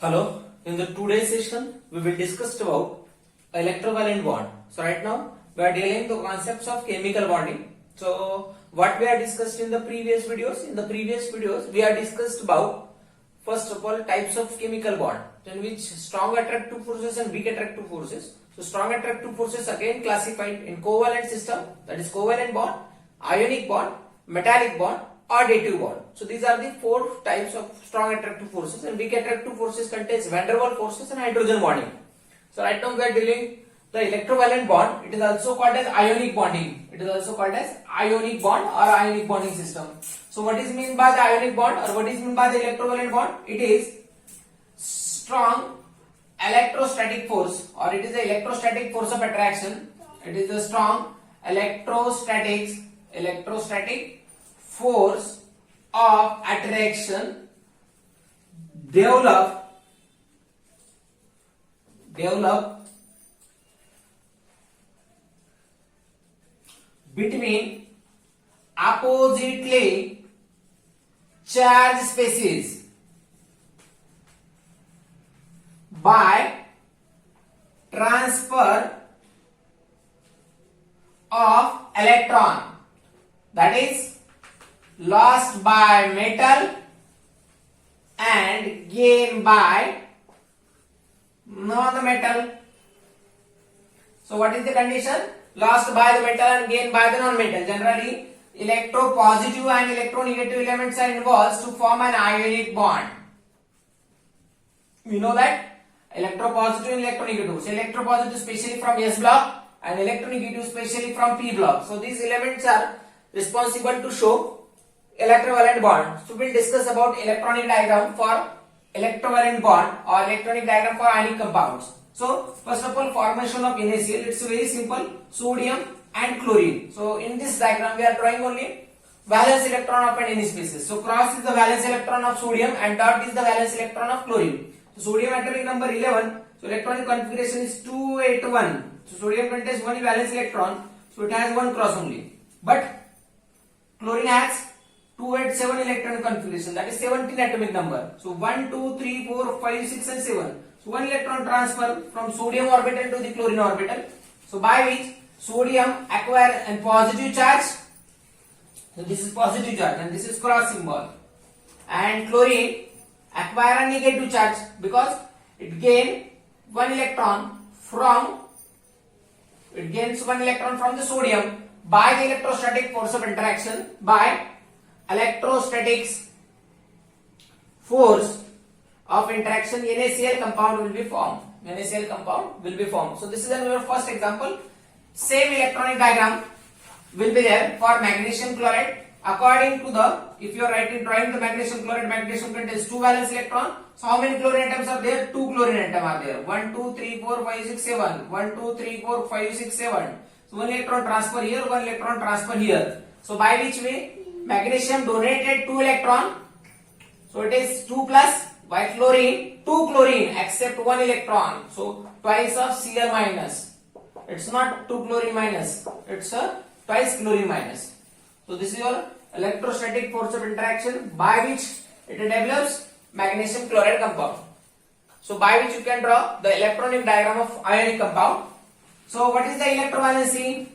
Hello. In the today's session, we will discuss about electrovalent bond. So right now we are dealing the concepts of chemical bonding. So what we are discussed in the previous videos? In the previous videos, we are discussed about first of all types of chemical bond, in which strong attractive forces and weak attractive forces. So strong attractive forces again classified in covalent system, that is covalent bond, ionic bond, metallic bond, or dative bond. So these are the four types of strong attractive forces, and weak attractive forces contains van der Waals forces and hydrogen bonding. So right now we are dealing the electrovalent bond. It is also called as ionic bonding. It is also called as ionic bond or ionic bonding system. So what is meant by the ionic bond or what is meant by the electrovalent bond? It is strong electrostatic force, or it is the electrostatic force of attraction. It is the strong electrostatic force of attraction develop between oppositely charged species by transfer of electron, that is lost by metal and gain by non-metal. So what is the condition? Lost by the metal and gain by the non-metal. Generally, electropositive and electronegative elements are involved to form an ionic bond. We know that electropositive and electronegative. So electropositive especially from S block and electronegative especially from P block. So these elements are responsible to show electrovalent bond. So we will discuss about electronic diagram for electrovalent bond or electronic diagram for ionic compounds. So first of all, formation of NaCl. It's very simple: sodium and chlorine. So in this diagram we are drawing only valence electron of an Na species. So cross is the valence electron of sodium and dot is the valence electron of chlorine. So sodium atomic number 11. So electronic configuration is 281. So sodium contains one valence electron. So it has one cross only. But chlorine has 287 electron configuration, that is 17 atomic number. So 1, 2, 3, 4, 5, 6 and 7. So one electron transfer from sodium orbital to the chlorine orbital. So by which sodium acquire a positive charge. So this is positive charge and this is cross symbol. And chlorine acquire a negative charge because it gains one electron from the sodium by the electrostatic force of interaction. By electrostatics force of interaction, NaCl compound will be formed. So this is our first example. Same electronic diagram will be there for magnesium chloride. According to the, if you are drawing the magnesium chloride, magnesium contains 2 valence electron. So how many chlorine atoms are there? 2 chlorine atoms are there. 1, 2, 3, 4, 5, 6, 7. 1, 2, 3, 4, 5, 6, 7. So one electron transfer here, one electron transfer here. So by which way? Magnesium donated 2 electron. So it is 2 plus, while chlorine 2 chlorine except 1 electron. So twice of Cl minus. It's not 2 chlorine minus. It's a twice chlorine minus. So this is your electrostatic force of interaction by which it develops magnesium chloride compound. So by which you can draw the electronic diagram of ionic compound. So what is the electrovalency?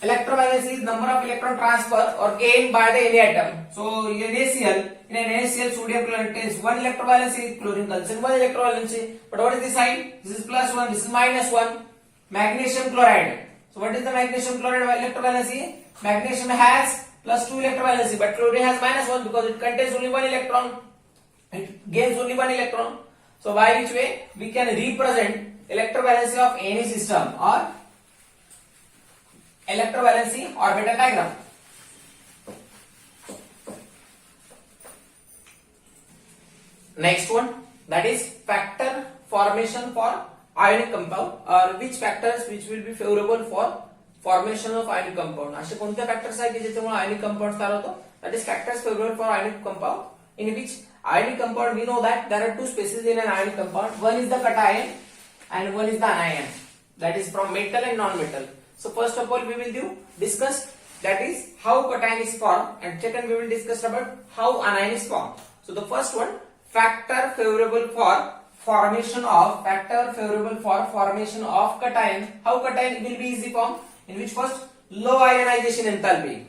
Electrovalency is number of electron transfer or gain by the Na atom. So NaCl, in an NaCl sodium contains 1 electrovalency, chlorine contains 1 electrovalency. But what is the sign? This is plus 1, this is minus 1. Magnesium chloride. So what is the magnesium chloride electrovalency? Magnesium has plus 2 electrovalency, but chlorine has minus 1 because it contains only 1 electron. It gains only 1 electron. So by which way we can represent electrovalency of any system or electrovalency orbital diagram. Next one, that is factor formation for ionic compound, or which factors which will be favorable for formation of ionic compound. असे कोणते factors आहेत की ज्याच्यामुळे ionic compound तयार होतो? That is factors favorable for ionic compound, in which ionic compound we know that there are two species in an ionic compound. One is the cation and one is the anion. That is from metal and non-metal. So first of all we will discuss that is how cation is formed, and second we will discuss about how anion is formed. So the first one, factor favorable for formation of factor favorable for formation of cation. How cation will be easy form? In which first low ionization enthalpy.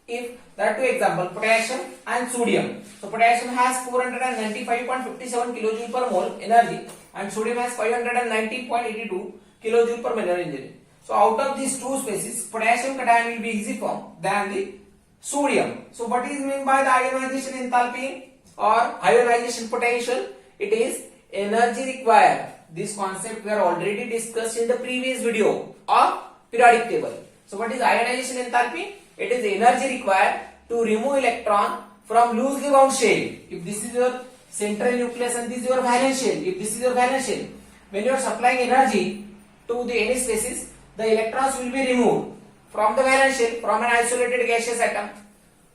If there are two examples, potassium and sodium. So potassium has 495.57 kilojoule per mole energy and sodium has 590.82 kilojoule per mole energy. So out of these two species, potassium cation will be easy form than the sodium. So what is meant by the ionization enthalpy or ionization potential? It is energy required. This concept we are already discussed in the previous video of periodic table. So what is ionization enthalpy? It is energy required to remove electron from loosely bound shell. If this is your central nucleus and this is your valence shell, if this is your valence shell, when you are supplying energy to the any species, the electrons will be removed from the valence shell from an isolated gaseous atom.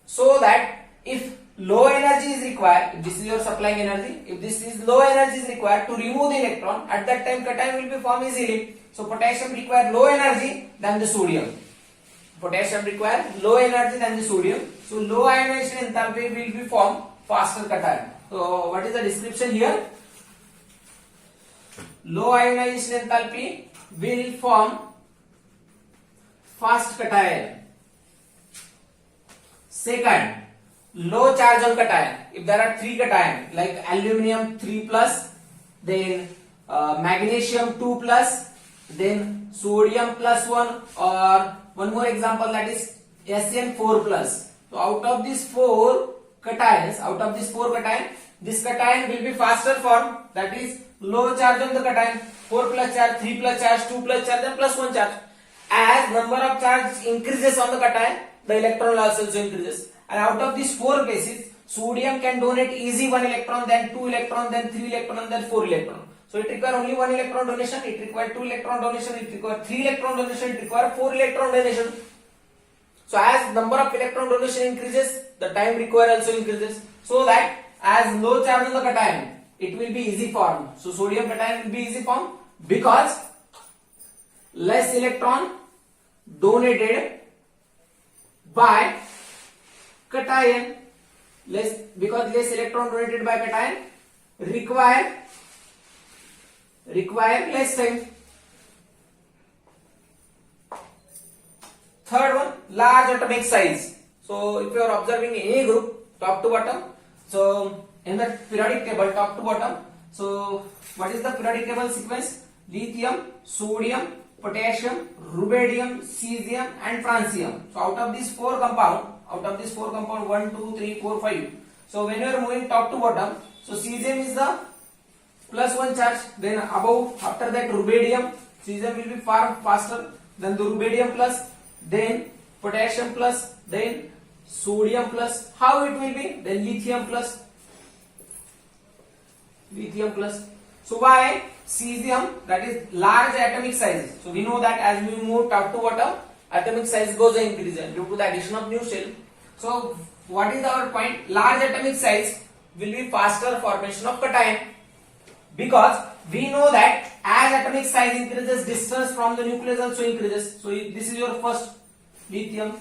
So that if low energy is required, if this is your supplying energy, if this is low energy is required to remove the electron, at that time cation will be formed easily. So potassium require low energy than the sodium. Potassium require low energy than the sodium. So low ionization enthalpy will be formed faster cation. So what is the description here? Low ionization enthalpy will form fast cation. Second, low charge on cation. If there are three cation like aluminium 3 plus, then magnesium 2 plus, then sodium plus 1, or one more example, that is SN4 plus. So out of these four cations, this cation will be faster form, that is low charge on the cation, 4 plus charge, 3 plus charge, 2 plus charge and plus 1 charge. As number of charge increases on the cation, the electron loss also increases. And out of these four cases, sodium can donate easy 1 electron, then 2 electron, then 3 electron, then 4 electron. So it requires only 1 electron donation, it requires 2 electron donation, it requires 3 electron donation, it requires 4 electron donation. So as number of electron donation increases, the time required also increases. So that as low charge on the cation, it will be easy form. So sodium cation will be easy form because less electron donated by cation, because less electron donated by cation require less time. Third one, large atomic size. So if you are observing any group top to bottom, so in the periodic table top to bottom, so what is the periodic table sequence? Lithium, sodium, potassium, rubidium, cesium and francium. So out of these four compound 1, 2, 3, 4, 5. So when you are moving top to bottom, so cesium is the plus 1 charge, then above, after that rubidium, cesium will be far faster, then the rubidium plus, then potassium plus, then sodium plus. How it will be? Then lithium plus. So why cesium? That is large atomic size. So we know that as we move top to bottom, atomic size goes increasing due to the addition of new shell. So what is our point? Large atomic size will be faster formation of cation, because we know that as atomic size increases, distance from the nucleus also increases. So this is your first lithium,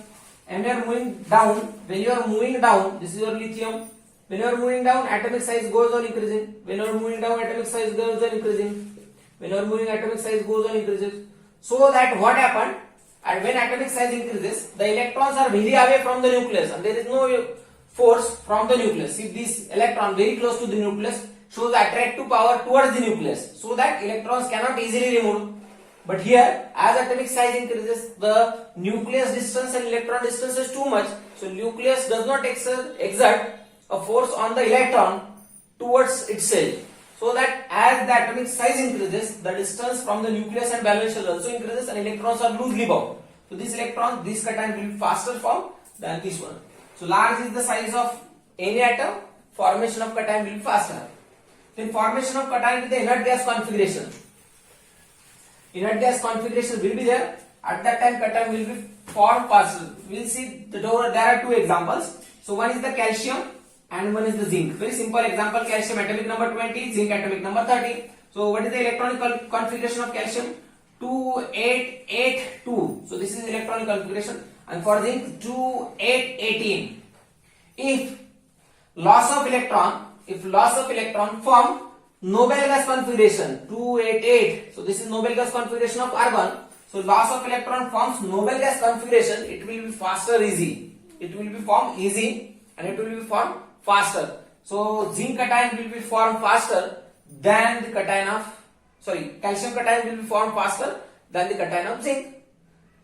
and you are moving down. When you are moving down, this is your lithium. When you are moving down, atomic size goes on increasing. When you are moving down, atomic size goes on increasing. When you are moving, atomic size goes on increases. So that what happened? And when atomic size increases, the electrons are very away from the nucleus, and there is no force from the nucleus. If this electron very close to the nucleus shows attractive power towards the nucleus, so that electrons cannot easily remove. But here, as atomic size increases, the nucleus distance and electron distance is too much. So nucleus does not exert a force on the electron towards itself. So that as the atomic size increases, the distance from the nucleus and valence shell also increases, and electrons are loosely bound. So this cation will be faster form than this one. So large is the size of any atom, formation of cation will be faster. Then formation of cation with the inert gas configuration. Inert gas configuration will be there. At that time, cation will be formed faster. We will see there are two examples. So one is the calcium and one is the zinc. Very simple example: calcium atomic number 20, zinc atomic number 30. So what is the electronic configuration of calcium? 2882. So this is electronic configuration, and for zinc 2818. If loss of electron form noble gas configuration 288. So this is noble gas configuration of argon. So loss of electron forms noble gas configuration. It will be faster, easy. It will be formed easy and it will be formed faster. So zinc cation will be formed faster than the cation of calcium cation will be formed faster than the cation of zinc.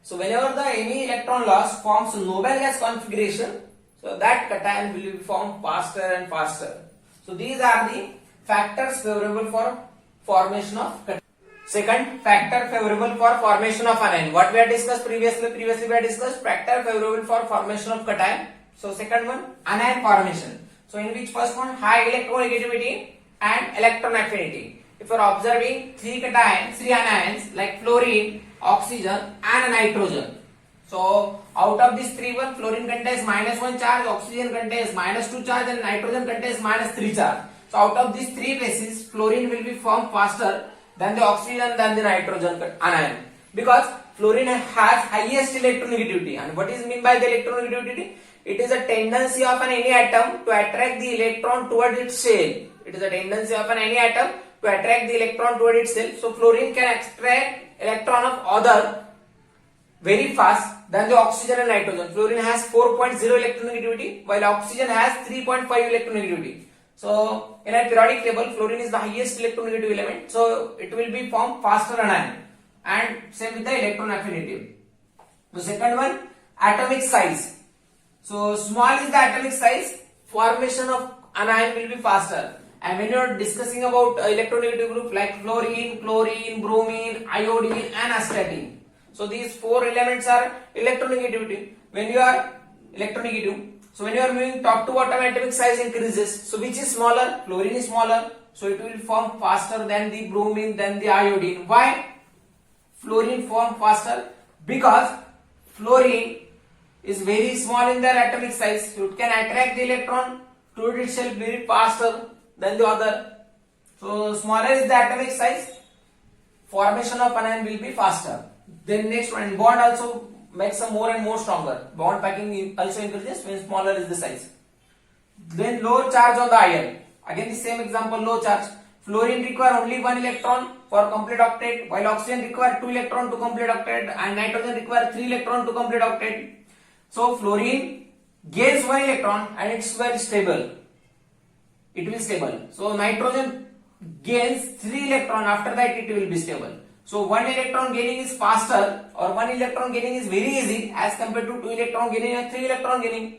So whenever the any electron loss forms noble gas configuration, so that cation will be formed faster and faster. So these are the factors favorable for formation of cation. Second factor favorable for formation of anion. What we had discussed previously? Previously we had discussed factor favorable for formation of cation. So second one, anion formation. So in which first one, high electronegativity and electron affinity. If you are observing three anions like fluorine, oxygen and nitrogen. So out of these three, one fluorine contains -1 charge, oxygen contains -2 charge and nitrogen contains -3 charge. So out of these three bases, fluorine will be formed faster than the oxygen than the nitrogen anion, because fluorine has highest electronegativity. And what is meant by the electronegativity? It is a tendency of any atom to attract the electron toward its shell. It is a tendency of any atom to attract the electron toward itself. So fluorine can attract electron of other very fast than the oxygen and nitrogen. Fluorine has 4.0 electronegativity while oxygen has 3.5 electronegativity. So in a periodic table, fluorine is the highest electronegative element. So it will be formed faster anion, and same with the electron affinity. The second one, atomic size. So small is the atomic size, formation of anion will be faster. And when you are discussing about electronegative group like fluorine, chlorine, bromine, iodine and astatine. So these four elements are electronegativity. When you are electronegative, so when you are moving top to bottom, atomic size increases. So which is smaller? Fluorine is smaller. So it will form faster than the bromine, than the iodine. Why fluorine form faster? Because fluorine is very small in their atomic size. So it can attract the electron to itself very faster than the other. So smaller is the atomic size, formation of anion will be faster. Then next one, bond also makes them more and more stronger. Bond packing also increases when smaller is the size. Then lower charge on the ion. Again the same example, low charge. Fluorine require only 1 electron for complete octet, while oxygen require 2 electron to complete octet and nitrogen require 3 electron to complete octet. So fluorine gains 1 electron and it's very stable. It will be stable. So nitrogen gains 3 electron, after that it will be stable. So 1 electron gaining is faster, or 1 electron gaining is very easy as compared to 2 electron gaining and 3 electron gaining.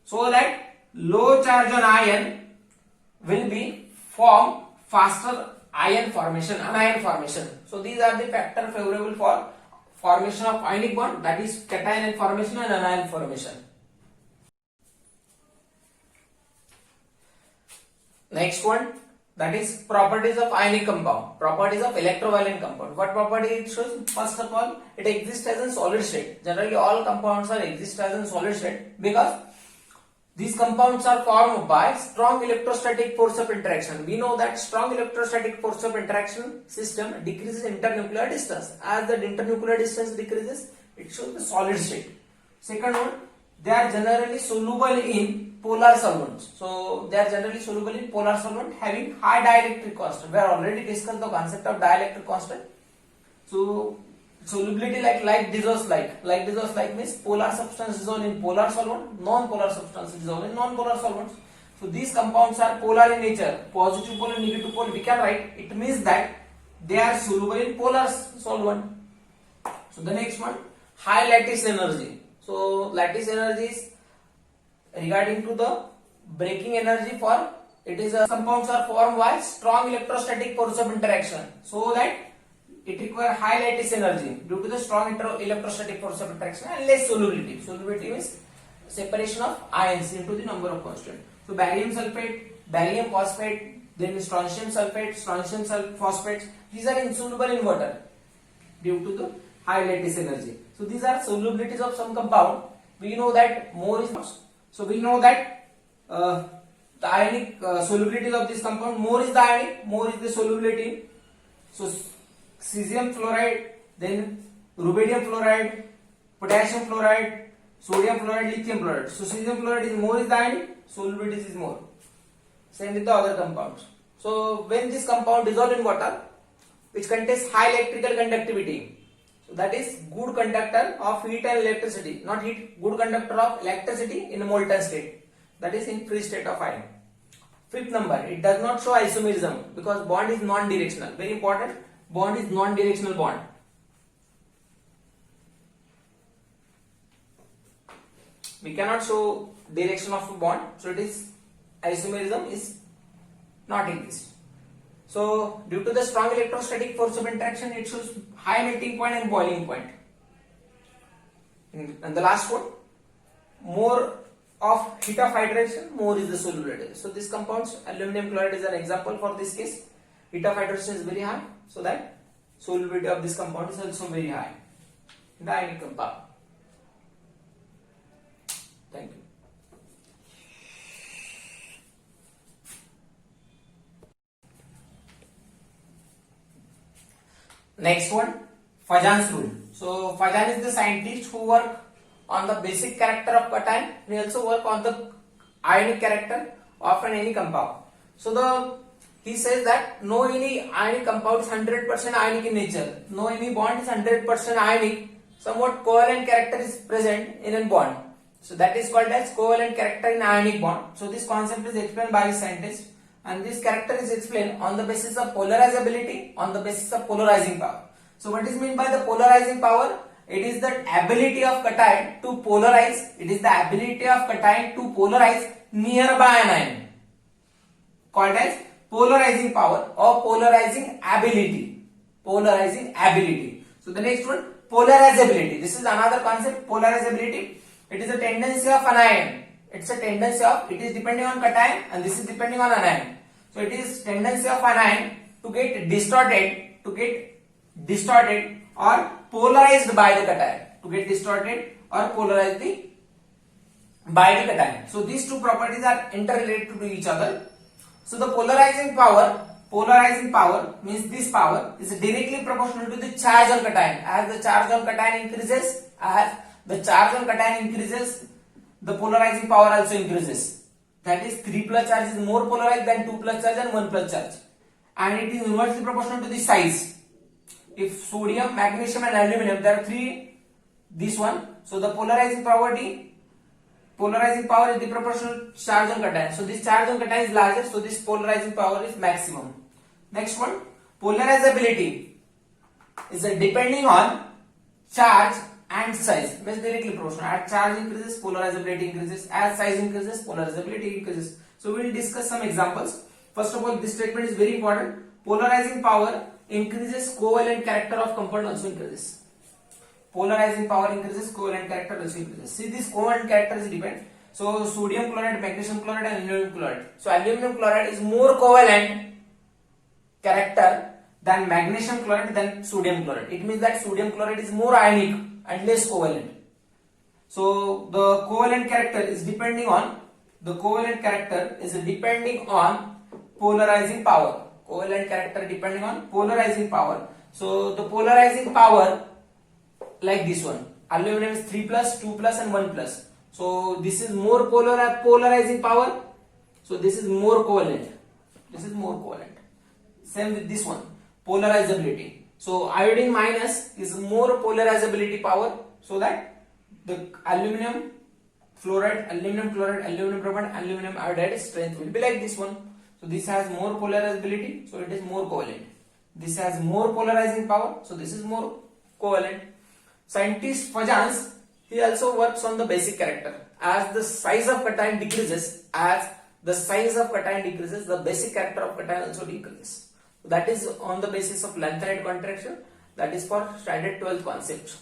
So that low charge on ion will be formed faster anion formation. So these are the factors favorable for formation of ionic bond, that is cation formation and anion formation. Next one, that is properties of ionic compound, properties of electrovalent compound. What property it shows? First of all, it exists as a solid state. Generally all compounds are exist as a solid state because these compounds are formed by strong electrostatic force of interaction. We know that strong electrostatic force of interaction system decreases internuclear distance. As the internuclear distance decreases, it shows the solid state. Second one, they are generally soluble in polar solvents. So they are generally soluble in polar solvent having high dielectric constant. We have already discussed the concept of dielectric constant. So solubility like dissolves like means polar substance dissolved in polar solvent, non-polar substance dissolved in non-polar solvents. So these compounds are polar in nature, positive pole and negative pole we can write. It means that they are soluble in polar solvent. So the next one, high lattice energy. So lattice energy is regarding to the breaking energy for it is compounds are formed by strong electrostatic force of interaction, so that it requires high lattice energy due to the strong electrostatic force of interaction and less solubility. Solubility means separation of ions into the number of constant. So barium sulfate, barium phosphate, then strontium sulfate, strontium phosphates, these are insoluble in water due to the high lattice energy. So these are solubilities of some compound. We know that more is so we know that the ionic solubilities of this compound, more is the ionic, more is the solubility. So cesium fluoride, then rubidium fluoride, potassium fluoride, sodium fluoride, lithium fluoride. So cesium fluoride is more is the ionic, solubility is more. Same with the other compounds. So So when this compound dissolved in water, which contains high electrical conductivity, so that is good conductor of heat and electricity, not heat, good conductor of electricity in a molten state, that is in free state of ion. Fifth number, it does not show isomerism because bond is non-directional. Very important, bond is non-directional bond. We cannot show direction of a bond, so it is isomerism is not exist. So due to the strong electrostatic force of interaction, it shows high melting point and boiling point. And the last one, more of heat of hydration, more is the solubility. So this compounds, aluminum chloride is an example for this case. Heat of hydration is very high, so that solubility of this compound is also very high in the ionic compound. Thank you. Next one, Fajan's rule. So Fajan is the scientist who work on the basic character of cation. He also work on the ionic character of any compound. So he says that no any ionic compound is 100% ionic in nature. No any bond is 100% ionic. Somewhat covalent character is present in a bond. So that is called as covalent character in ionic bond. So this concept is explained by the scientist, and this character is explained on the basis of polarizability, on the basis of polarizing power. So what is meant by the polarizing power? It is the ability of cation to polarize. It is the ability of cation to polarize nearby an ion, called as polarizing power or polarizing ability. Polarizing ability. So the next one, polarizability. This is another concept, polarizability. It is a tendency of an ion. It's a tendency of, it is depending on cation and this is depending on anion. So it is tendency of an ion to get distorted or polarized by the cation. To get distorted or polarized by the cation. So these two properties are interrelated to each other. So the polarizing power means this power is directly proportional to the charge on cation. As the charge on cation increases, the polarizing power also increases. That is 3 plus charge is more polarized than 2 plus charge and 1 plus charge. And it is inversely proportional to the size. If sodium, magnesium and aluminum, there are 3, this one. So the polarizing power is the proportional charge on cation. So this charge on cation is larger, so this polarizing power is maximum. Next one, polarizability is depending on charge and size, means directly proportional. As charge increases, polarizability increases. As size increases, polarizability increases. So we will discuss some examples. First of all, this statement is very important. Polarizing power increases, covalent character of compound also increases. Polarizing power increases, covalent character also increases. See, this covalent character is depend. So sodium chloride, magnesium chloride and aluminum chloride. So aluminum chloride is more covalent character than magnesium chloride than sodium chloride. It means that sodium chloride is more ionic and less covalent. So the covalent character is depending on polarizing power. Covalent character depending on polarizing power. So the polarizing power like this one. Aluminum is 3 plus, 2 plus and 1 plus. So this is more polarizing power. So this is more covalent. Same with this one. Polarizability. So iodine minus is more polarizability power, so that the aluminum fluoride, aluminum chloride, aluminum bromide, aluminum iodide strength will be like this one. So this has more polarizability, so it is more covalent. This has more polarizing power, so this is more covalent. Scientist Fajans, he also works on the basic character. As the size of cation decreases, the basic character of cation also decreases. That is on the basis of lanthanide contraction. That is for standard 12 concept.